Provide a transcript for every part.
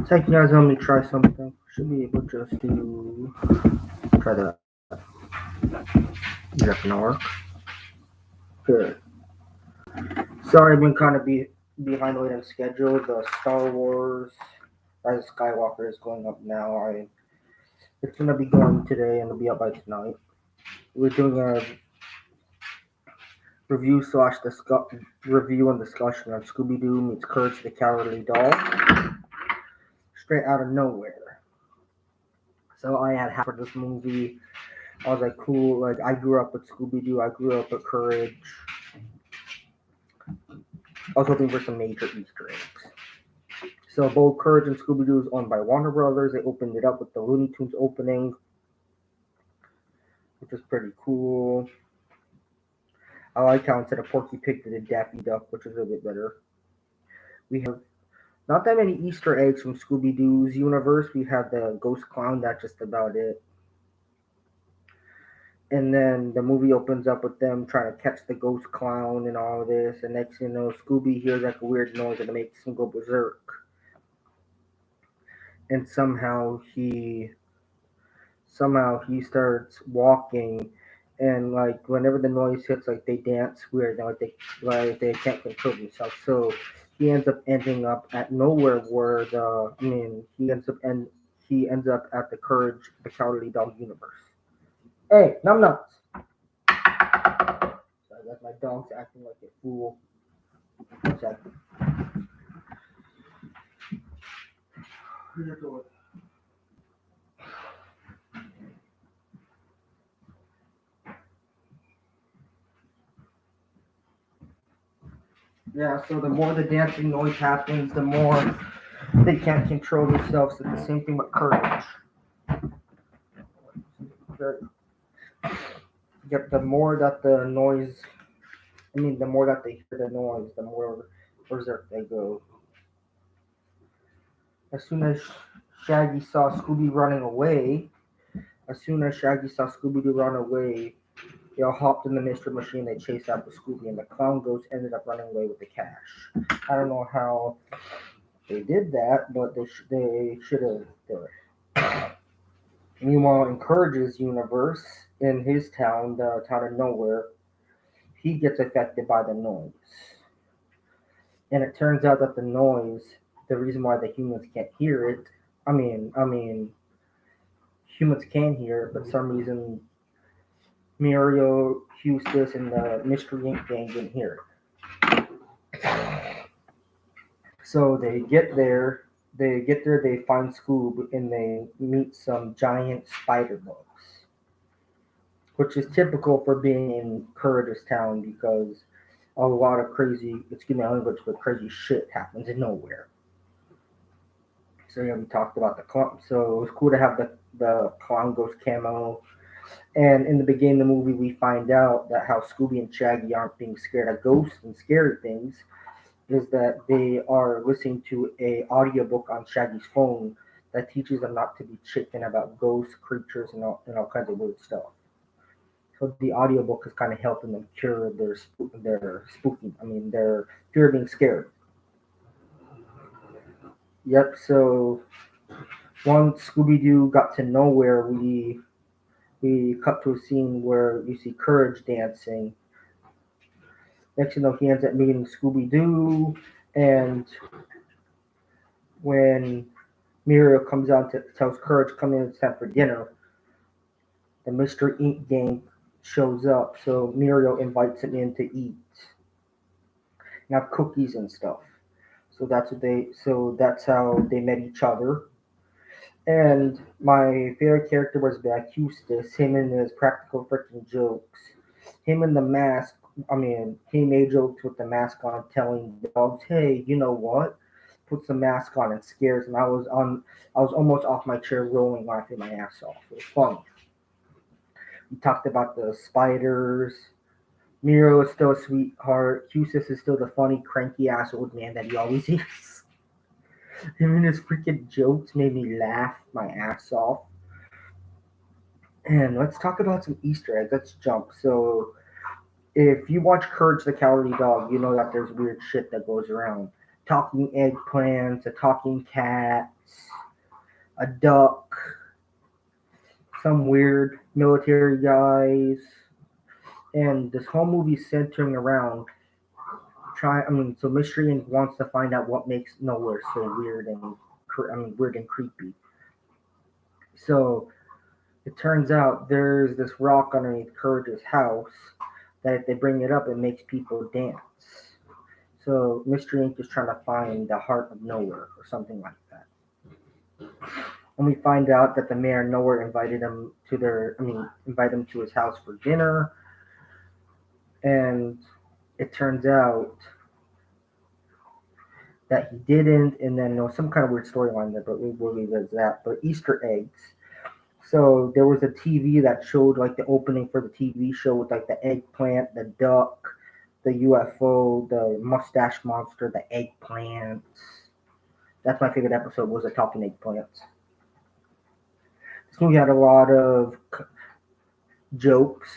It's like you guys want me to try something. Should be able just to try that. Is that gonna work? Good. Sorry, I've been kind of behind the schedule. The Star Wars Rise of Skywalker is going up now. It's gonna be going today and it'll be up by tonight. We're doing a review slash review and discussion of Scooby Doo meets Courage the Cowardly Dog, Straight Outta Nowhere. So I had half of this movie. I was like, cool. Like I grew up with Scooby Doo. I grew up with Courage. I was hoping for some major Easter eggs. So both Courage and Scooby Doo is owned by Warner Brothers. They opened it up with the Looney Tunes opening, which is pretty cool. I like how instead of Porky Pig they did Daffy Duck, which is a bit better. We have not that many Easter eggs from Scooby Doo's universe. We have the Ghost Clown. That's just about it. And then the movie opens up with them trying to catch the ghost clown and all of this. And next thing you know, Scooby hears like a weird noise and it makes him go berserk. And somehow he starts walking, and like whenever the noise hits, like they dance weird, like they can't control themselves. So he ends up at nowhere where he ends up at the Courage the Cowardly Dog universe. Hey, nuts! Sorry, that's my dog's acting like a fool. One second. Yeah, so the more the dancing noise happens, the more they can't control themselves. It's the same thing with Courage. Yep, the more that the noise, the more that they hear the noise, the more berserk they go. As soon as Shaggy saw Scooby running away, as soon as Shaggy saw Scooby Doo run away, they all hopped in the mystery machine. They chased after Scooby, and the clown ghost ended up running away with the cash. I don't know how they did that, but they should have done it. Meanwhile, in Courage's universe, in his town, the town of Nowhere, he gets affected by the noise. And it turns out that the reason why the humans can't hear it, humans can hear it, but for some reason Muriel, Eustace, and the Mystery Inc. gang didn't hear it. So they find Scoob, and they meet some giant spider bugs, which is typical for being in Courage's town because a lot of crazy, excuse my language, but crazy shit happens in nowhere. So yeah, we talked about the clown. So it was cool to have the clown ghost camo. And in the beginning of the movie, we find out that how Scooby and Shaggy aren't being scared of ghosts and scary things is that they are listening to a audiobook on Shaggy's phone that teaches them not to be chicken about ghosts, creatures, and all kinds of weird stuff. So the audiobook is kind of helping them cure their fear of being scared. Yep. So once Scooby Doo got to nowhere, we cut to a scene where you see Courage dancing. Next thing you know, he ends up meeting Scooby Doo, and when Muriel comes out to tells Courage come in, it's time for dinner, the Mystery Inc. gang shows up, so Muriel invites him in to eat and have cookies and stuff. So that's how they met each other. And my favorite character was back Eustace, him and his practical freaking jokes. Him in the mask, he made jokes with the mask on, telling the dogs, "Hey, you know what? Puts the mask on and scares them." I was almost off my chair, rolling, laughing my ass off. It was funny. We talked about the spiders. Miro is still a sweetheart. Eustace is still the funny, cranky ass old man that he always is. Him and his freaking jokes made me laugh my ass off. And let's talk about some Easter eggs. Let's jump. So, if you watch Courage the Cowardly Dog, you know that there's weird shit that goes around. talking eggplants, a talking cat, a duck, some weird military guys, and this whole movie centering around so Mystery Inc. wants to find out what makes Nowhere so weird and weird and creepy. So it turns out there's this rock underneath Courage's house that if they bring it up, it makes people dance. So Mystery Inc. is trying to find the heart of Nowhere or something like that. And we find out that the mayor of Nowhere invite him to his house for dinner. And it turns out that he didn't, and then there was some kind of weird storyline there, but we'll leave it as that. But Easter eggs. So there was a TV that showed like the opening for the TV show with like the eggplant, the duck, the UFO, the mustache monster, the eggplants. That's my favorite episode, was the talking eggplants. This movie had a lot of jokes,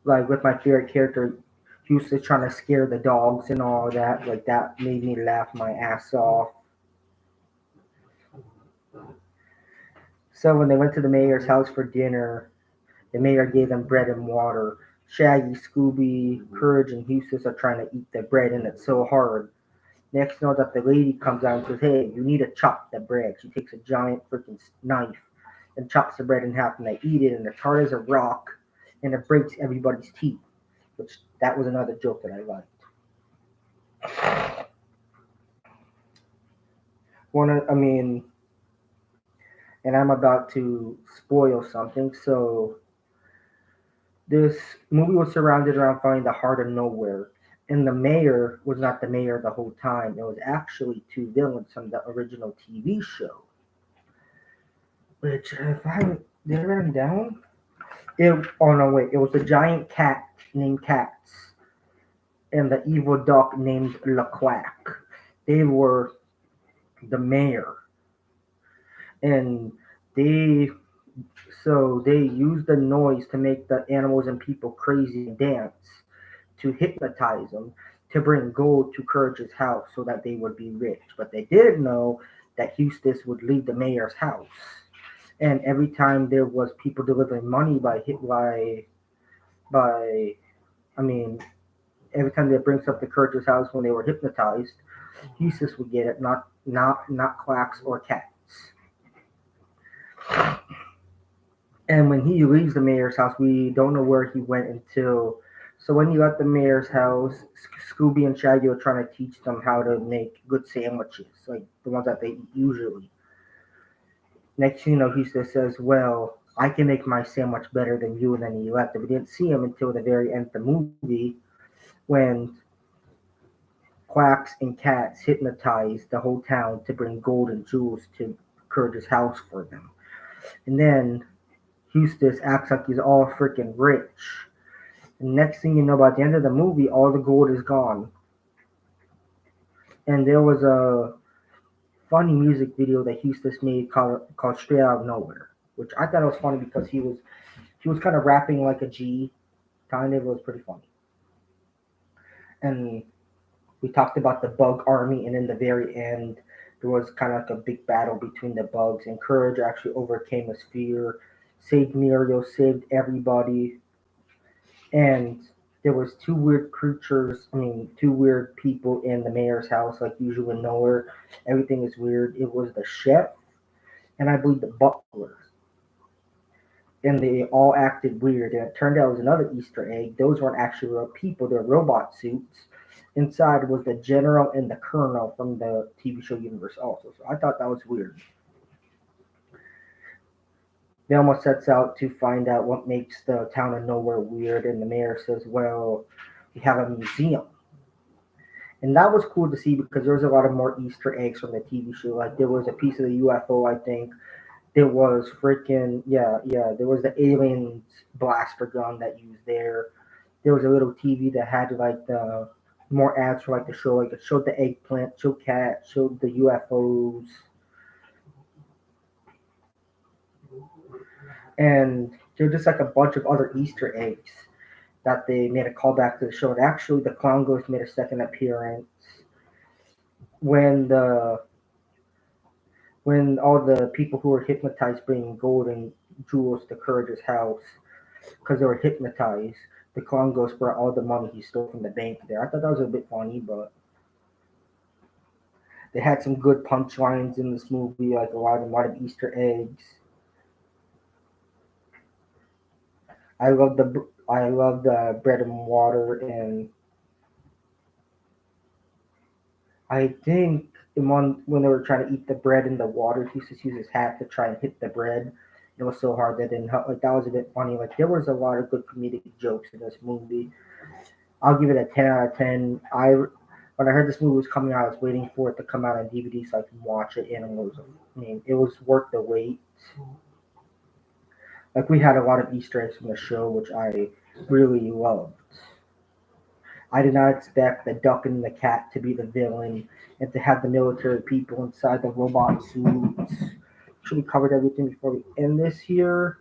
like with my favorite character, he was just trying to scare the dogs and all that. Like that made me laugh my ass off. So when they went to the mayor's house for dinner, the mayor gave them bread and water. Shaggy, Scooby, Courage, and Eustace are trying to eat the bread, and it's so hard. Next, you know that the lady comes out and says, "Hey, you need to chop the bread." She takes a giant freaking knife and chops the bread in half, and they eat it, and it's hard as a rock, and it breaks everybody's teeth. Which that was another joke that I liked. And I'm about to spoil something. So this movie was surrounded around finding the heart of Nowhere, and the mayor was not the mayor the whole time. It was actually two villains from the original TV show. Which, if I did I write them down? Oh no, wait! It was the giant cat named Cats and the evil duck named LaQuack. They were the mayor, and they they use the noise to make the animals and people crazy and dance, to hypnotize them, to bring gold to Courage's house so that they would be rich. But they didn't know that Eustace would leave the mayor's house. And every time there was people delivering money by I mean every time they brings up the Courage's house when they were hypnotized, Eustace would get it, not quacks or cats. And when he leaves the mayor's house, we don't know where he went until. So when he left the mayor's house, Scooby and Shaggy were trying to teach them how to make good sandwiches, like the ones that they eat usually. Next thing you know, he says, "Well, I can make my sandwich better than you," and then he left. And we didn't see him until the very end of the movie when Quacks and Cats hypnotized the whole town to bring gold and jewels to Courage's house for them. And then Eustace acts like he's all freaking rich. And next thing you know, by the end of the movie, all the gold is gone. And there was a funny music video that Eustace made called Straight Out of Nowhere, which I thought was funny because he was kind of rapping like a G. Kind of, it was pretty funny. And we talked about the bug army, and in the very end, there was kind of like a big battle between the bugs, and Courage actually overcame his fear, saved Muriel, saved everybody, and there was two weird people in the mayor's house, like usual in Nowhere. Everything is weird. It was the chef, and I believe the butler, and they all acted weird. And it turned out it was another Easter egg. Those weren't actually real people; they're robot suits. Inside was the general and the colonel from the TV show universe also. So I thought that was weird. Velma sets out to find out what makes the town of Nowhere weird, and the mayor says, "Well, we have a museum." And that was cool to see because there was a lot of more Easter eggs from the TV show. Like there was a piece of the UFO, I think. There was freaking yeah. There was the aliens blaster gun that used there. There was a little TV that had like the more ads for like the show. Like it showed the eggplant, showed cats, showed the UFOs, and there just like a bunch of other Easter eggs that they made a callback to the show. And actually, the Clown Ghost made a second appearance. when the when all the people who were hypnotized bring gold and jewels to Courage's house because they were hypnotized. The clown ghost brought all the money he stole from the bank there. I thought that was a bit funny, but they had some good punchlines in this movie, like a lot of Easter eggs. I love the bread and water, and I think in one when they were trying to eat the bread and the water, he used to use his hat to try and hit the bread. It was so hard that didn't help. Like that was a bit funny. Like there was a lot of good comedic jokes in this movie. I'll give it a 10 out of 10. When I heard this movie was coming out, I was waiting for it to come out on DVD so I can watch it, and it was worth the wait. Like we had a lot of Easter eggs from the show, which I really loved. I did not expect the duck and the cat to be the villain, and to have the military people inside the robot suits. Should we covered everything before we end this here?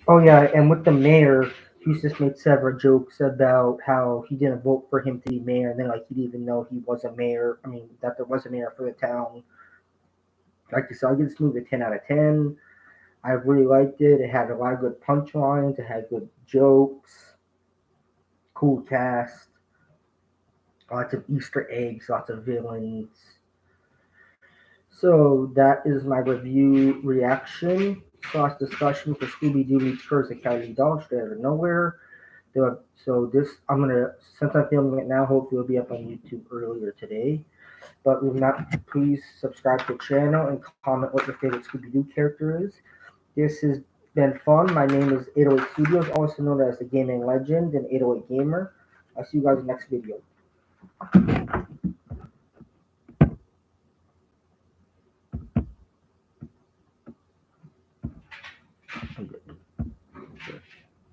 Oh yeah, and with the mayor, he's just made several jokes about how he didn't vote for him to be mayor, and then like he didn't even know he was a mayor. I mean that there was a mayor for the town. Like I said, I give this movie a 10 out of 10. I really liked it. It had a lot of good punchlines. It had good jokes. Cool cast. Lots of Easter eggs. Lots of villains. So that is my review reaction slash discussion for Scooby Doo meets Curse of Cali Dog Straight Outta Nowhere. So this I'm gonna since I'm filming it now, hopefully it'll be up on YouTube earlier today. But if not, please subscribe to the channel and comment what your favorite Scooby Doo character is. This has been fun. My name is 808 Studios, also known as the Gaming Legend and 808 Gamer. I'll see you guys in the next video.